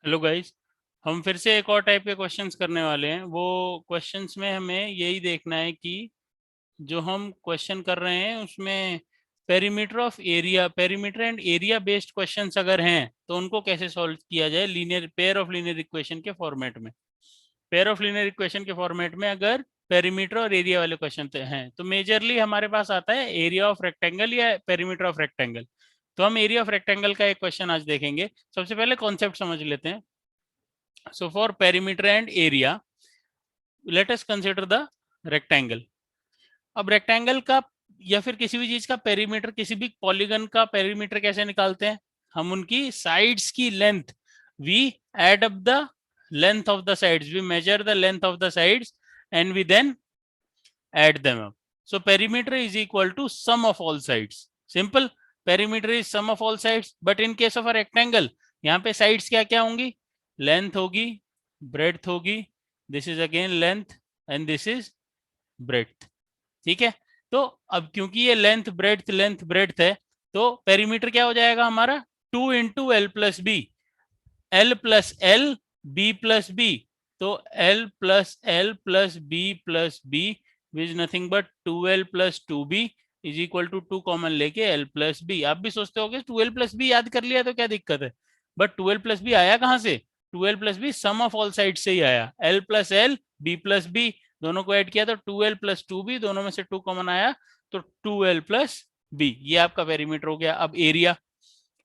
Hello guys, हम फिर से एक और टाइप के क्वेश्चंस करने वाले हैं। वो क्वेश्चंस में हमें यही देखना है कि जो हम क्वेश्चन कर रहे हैं उसमें perimeter and area based questions अगर हैं तो उनको कैसे सॉल्व किया जाए linear pair of linear equation के फॉर्मेट में। पेयर ऑफ लीनियर इक्वेशन के फॉर्मेट में अगर पेरीमीटर और एरिया वाले क्वेश्चन हैं तो मेजरली हमारे पास आता है एरिया ऑफ रेक्टेंगल या पेरीमीटर ऑफ रेक्टेंगल। तो हम एरिया ऑफ रेक्टेंगल का एक क्वेश्चन आज देखेंगे। सबसे पहले कॉन्सेप्ट समझ लेते हैं। So for perimeter and area, let us consider the rectangle. अब रेक्टेंगल का या फिर किसी भी चीज का पेरीमीटर, किसी भी पॉलीगन का पेरीमीटर कैसे निकालते हैं? हम उनकी साइड्स की length, we add up the length of the sides, we measure the length of the sides and we then add them up. So perimeter is equal to sum of all sides. Simple. Perimeter is sum of all sides. But in case of a rectangle, यहाँ पे sides क्या क्या होंगी? Length होगी, breadth होगी, this is again length and this is breadth. ठीक है? तो अब क्योंकि ये लेंथ ब्रेड्थ है तो पेरीमीटर क्या हो जाएगा हमारा? 2 into L plus B, L plus L, B plus B. तो L plus B which nothing but 2l plus 2b is equal to 2 common लेके l प्लस बी। आप भी सोचते होगे 2l प्लस बी याद कर लिया तो क्या दिक्कत है, बट 2l प्लस बी आया कहां से? 2l plus B sum of all side से ही आया। l plus L, B plus B, दोनों को ऐड किया तो 2l प्लस 2b, दोनों में से 2 कॉमन आया तो 2l प्लस बी। ये आपका पेरीमीटर हो गया। अब एरिया,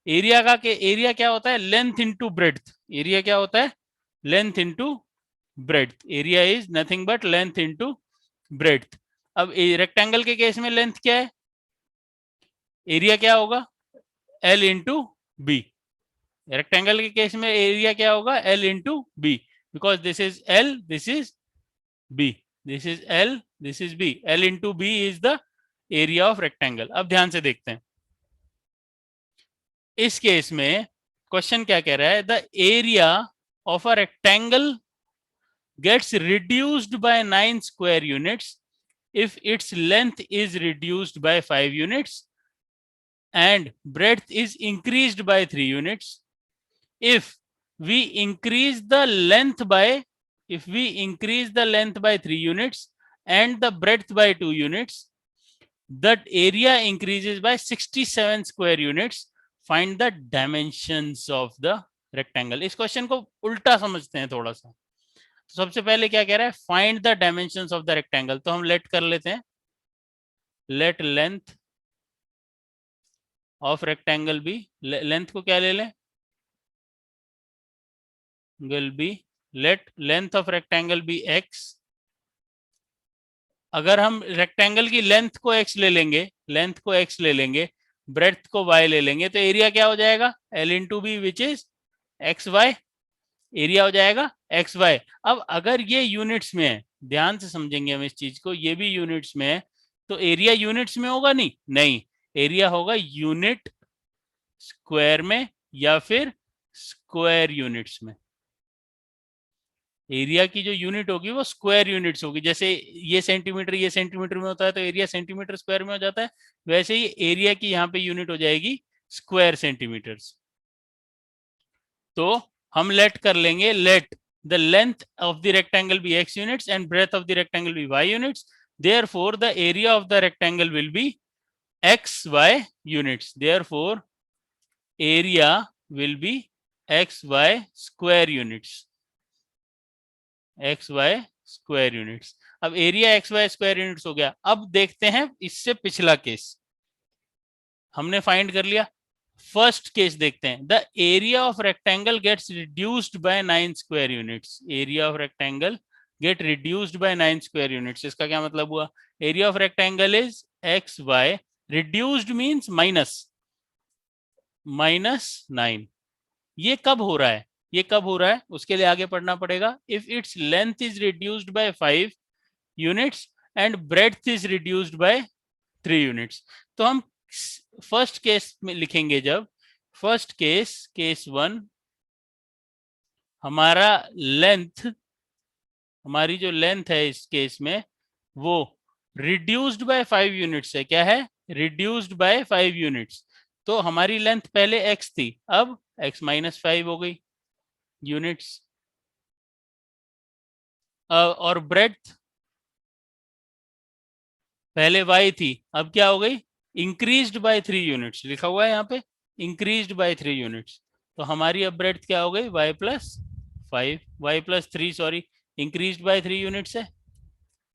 एरिया क्या होता है? Length into breadth. एरिया क्या होता है? Length into breadth. Area is nothing but length into breadth. अब रेक्टेंगल के केस में लेंथ क्या है? एरिया क्या होगा? L into B. रेक्टेंगल के केस में एरिया क्या होगा? L into B, because this is L, this is B, this is L, this is B. L into B is the area of rectangle. अब ध्यान से देखते हैं इस केस में क्वेश्चन क्या कह रहा है? The area of a rectangle gets reduced by 9 square units if its length is reduced by 5 units and breadth is increased by 3 units. If we increase the length by 3 units and the breadth by 2 units, the area increases by 67 square units. Find the dimensions of the rectangle. इस question को उल्टा समझते हैं थोड़ा सा। तो सबसे पहले क्या कह रहा है? Find the dimensions of the rectangle. तो हम लेट कर लेते हैं, let length of rectangle be, length को क्या ले लें? Will be, let length of rectangle be x। अगर हम रेक्टेंगल की लेंथ को x ले लेंगे, ब्रेड्थ को y ले लेंगे, तो एरिया क्या हो जाएगा? l into B which is X Y. Area हो जाएगा एक्स वाई। अब अगर ये यूनिट्स में है, ध्यान से समझेंगे हम इस चीज को, ये भी यूनिट्स में है तो एरिया यूनिट्स में होगा? नहीं, एरिया होगा यूनिट स्क्वायर में या फिर स्क्वायर यूनिट्स में। एरिया की जो यूनिट होगी वो स्क्वायर यूनिट्स होगी। जैसे ये सेंटीमीटर में होता है तो एरिया सेंटीमीटर स्क्वायर में हो जाता है, वैसे ही एरिया की यहाँ पे यूनिट हो जाएगी स्क्वायर सेंटीमीटर्स। तो हम लेट कर लेंगे, let the length of the rectangle be x units and breadth of the rectangle be y units. Therefore the area of the rectangle will be xy units. Therefore area will be xy square units, xy square units. अब area xy square units हो गया। अब देखते हैं इससे पिछला case, हमने find कर लिया। फर्स्ट केस देखते हैं। The area of rectangle gets reduced by 9 square units. Area of rectangle get reduced by 9 square units. इसका क्या मतलब हुआ? Area of rectangle is X Y, reduced means -9। ये कब हो रहा है? उसके लिए आगे पढ़ना पड़ेगा। If its length is reduced by 5 units and breadth is reduced by 3 units. तो हम फर्स्ट केस में लिखेंगे, जब फर्स्ट केस 1, हमारा लेंथ, हमारी जो लेंथ है इस केस में वो रिड्यूस्ड बाय 5 यूनिट्स है। क्या है? Reduced by 5 units. तो हमारी लेंथ पहले x थी, अब x -5 हो गई। यूनिट्स और ब्रेड्थ पहले y थी, अब क्या हो गई, इंक्रीज्ड बाय 3 यूनिट्स, लिखा हुआ है यहाँ पे इंक्रीज्ड बाय 3 यूनिट्स। तो हमारी अब ब्रेड्थ क्या हो गई, y+3 sorry, increased by 3 units है।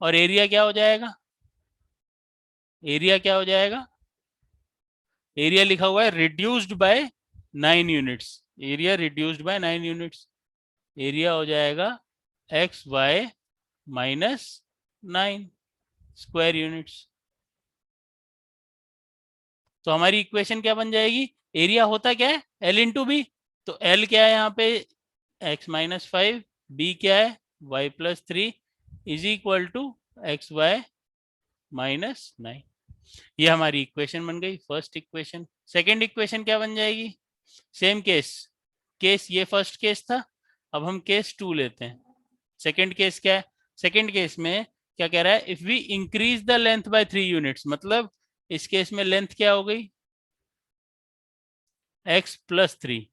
और एरिया क्या हो जाएगा, एरिया क्या हो जाएगा, एरिया लिखा हुआ है reduced by 9 units, area reduced by 9 units, area हो जाएगा xy-9 स्क्वायर यूनिट्स। तो हमारी इक्वेशन क्या बन जाएगी, एरिया होता क्या है L इंटू बी, तो L क्या है यहाँ पे x-5, b क्या है y+3 is equal to xy-9। ये हमारी इक्वेशन बन गई, फर्स्ट इक्वेशन। सेकंड इक्वेशन क्या बन जाएगी, सेम केस, केस ये फर्स्ट केस था, अब हम केस 2 लेते हैं। सेकंड केस क्या है, सेकंड केस में क्या कह रहा है, if we increase the length by 3 units, मतलब इस केस में लेंथ क्या हो गई x+3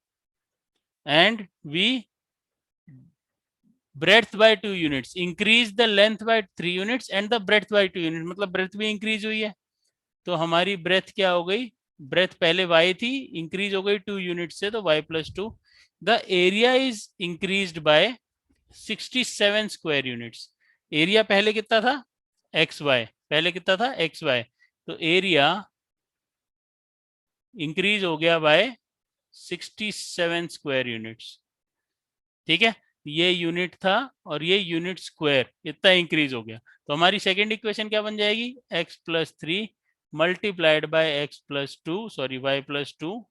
and we breadth by 2 units, increase the length by 3 units and the breadth by 2 units, मतलब breadth भी increase हुई है। तो हमारी breadth क्या हो गई, breadth पहले y थी, increase हो गई 2 units से, तो y+2। the area is increased by 67 square units, area पहले कितना था xy, पहले कितना था xy, तो एरिया इंक्रीज हो गया बाय 67 स्क्वायर यूनिट्स। ठीक है, ये यूनिट था और ये यूनिट स्क्वायर इतना इंक्रीज हो गया। तो हमारी सेकेंड इक्वेशन क्या बन जाएगी, x+3 multiplied by x+2 sorry y+2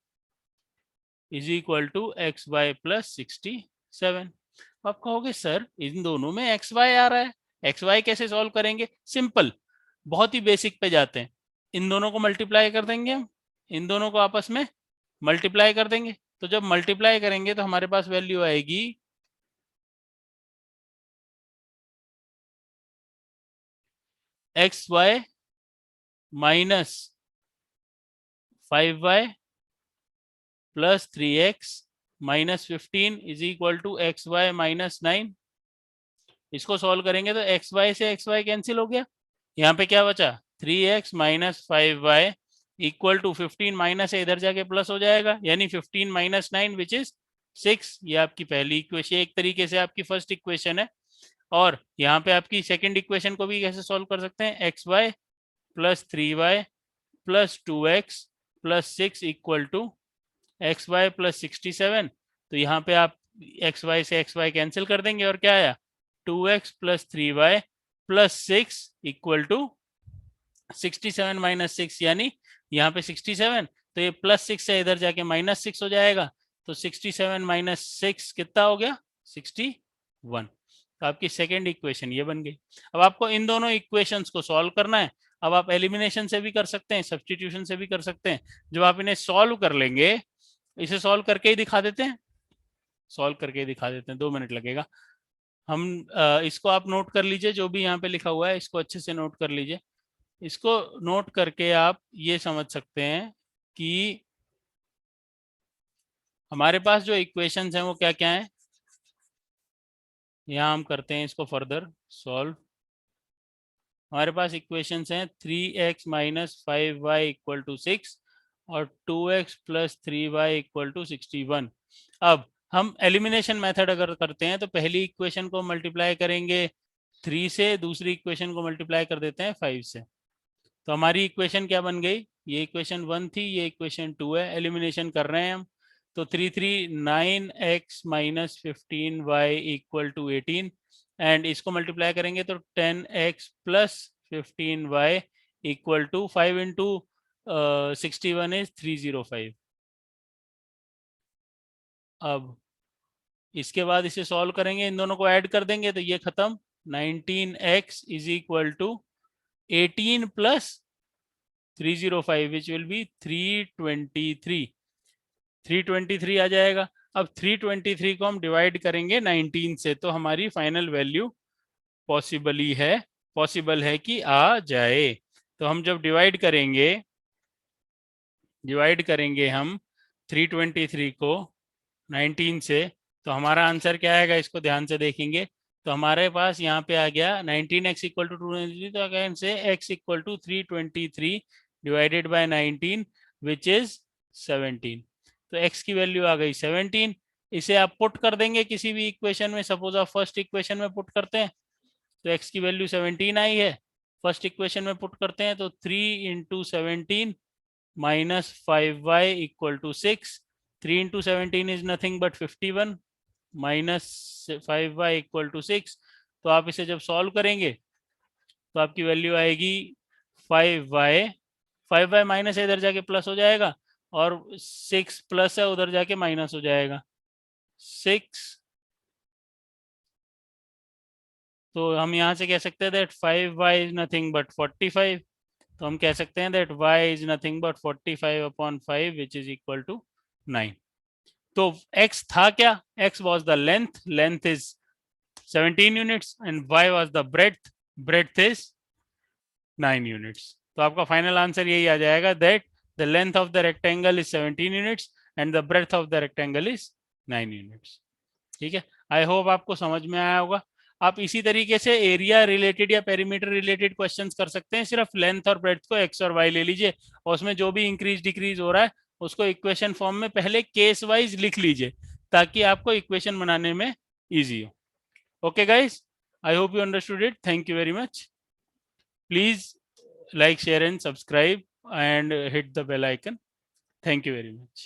is equal to xy+67। आप कहोगे सर इन दोनों में xy आ रहा है, xy कैसे सॉल्व करेंगे, सिंपल, बहुत ही बेसिक पे जाते हैं। इन दोनों को मल्टीप्लाई कर देंगे हम, इन दोनों को आपस में मल्टीप्लाई कर देंगे, तो जब मल्टीप्लाई करेंगे तो हमारे पास वैल्यू आएगी xy minus 5y plus 3x minus 15 is equal to xy-9। इसको सॉल्व करेंगे तो xy से xy कैंसिल हो गया, यहाँ पे क्या बचा 3x minus 5y equal to 15 minus है इधर जाके प्लस हो जाएगा, यानी 15 माइनस 9 विच इज 6। ये आपकी पहली इक्वेशन, एक तरीके से आपकी फर्स्ट इक्वेशन है। और यहाँ पे आपकी सेकंड इक्वेशन को भी कैसे सॉल्व कर सकते हैं, xy plus 3y plus 2x plus 6 equal to xy plus 67। तो यहाँ पे आप xy से xy कैंसिल कर देंगे और क्या आया 2x plus 3y plus 6 equal to 67 minus 6, यानी यहाँ पे 67, तो ये प्लस 6 से इधर जाके माइनस 6 हो जाएगा, तो 67 माइनस 6 कितना हो गया 61। तो आपकी सेकेंड इक्वेशन ये बन गई। अब आपको इन दोनों इक्वेशंस को सॉल्व करना है। अब आप एलिमिनेशन से भी कर सकते हैं, सब्स्टिट्यूशन से भी कर सकते हैं। जब आप इन्हें सॉल्व कर लेंगे, इसे सॉल्व करके ही दिखा देते हैं, सॉल्व करके ही दिखा देते हैं, 2 मिनट लगेगा। हम इसको आप नोट कर लीजिए, जो भी यहाँ पे लिखा हुआ है इसको अच्छे से नोट कर लीजिए। इसको नोट करके आप ये समझ सकते हैं कि हमारे पास जो इक्वेशंस हैं वो क्या क्या हैं। यहाँ हम करते हैं इसको फर्दर सॉल्व। हमारे पास इक्वेशंस हैं 3x minus 5y equal to 6 और 2x plus 3y equal to 61। अब हम एलिमिनेशन मेथड अगर करते हैं तो पहली इक्वेशन को मल्टीप्लाई करेंगे 3 से, दूसरी इक्वेशन को मल्टीप्लाई कर देते हैं 5 से। तो हमारी इक्वेशन क्या बन गई, ये इक्वेशन 1 थी, ये इक्वेशन 2 है। एलिमिनेशन कर रहे हैं हम, तो 9x minus 15y equal to 18 and इसको मल्टीप्लाई करेंगे तो 10x plus 15y equal to 5 into 61 is 305। अब इसके बाद इसे सॉल्व करेंगे, इन दोनों को ऐड कर देंगे तो ये खत्म, 19x is equal to 18 plus 305 which will be 323, 323 आ जाएगा। अब 323 को हम डिवाइड करेंगे 19 से, तो हमारी फाइनल वैल्यू पॉसिबल है कि आ जाए। तो हम जब डिवाइड करेंगे हम 323 को 19 से, तो हमारा आंसर क्या आएगा, इसको ध्यान से देखेंगे तो हमारे पास यहाँ पे आ गया 19x इक्वल टू 223, तो अगेन से x equal to 323 divided by 19 which is 17। तो x की वैल्यू आ गई 17। इसे आप पुट कर देंगे किसी भी इक्वेशन में, सपोज आप फर्स्ट इक्वेशन में पुट करते हैं तो x की वैल्यू 17 आई है, फर्स्ट इक्वेशन में पुट करते हैं तो 3 into 17 minus 5y equal to 6, 3 into 17 is nothing but 51 minus 5y equal to 6। तो आप इसे जब सॉल्व करेंगे तो आपकी वैल्यू आएगी 5y माइनस है, इधर जाके प्लस हो जाएगा, और 6 प्लस है उधर जाके माइनस हो जाएगा 6। तो हम यहाँ से कह सकते हैं that 5y is nothing but 45। तो हम कह सकते हैं that y is nothing but 45 upon 5 which is equal to 9। तो x था क्या, x was the length is 17 units and y was the breadth is 9 units। तो आपका फाइनल आंसर यही आ जाएगा that the length of the rectangle is 17 units and the breadth of the rectangle is 9 units. ठीक है, I hope आपको समझ में आया होगा। आप इसी तरीके से एरिया रिलेटेड या पेरीमीटर रिलेटेड क्वेश्चंस कर सकते हैं, सिर्फ लेंथ और ब्रेड्थ को एक्स और वाई ले लीजिए और उसमें जो भी इंक्रीज डिक्रीज हो रहा है उसको इक्वेशन फॉर्म में पहले केस वाइज लिख लीजिए ताकि आपको इक्वेशन बनाने में इजी हो। Okay guys, I hope you understood it. Thank you very much. Please like, share and subscribe and hit the bell icon. Thank you very much.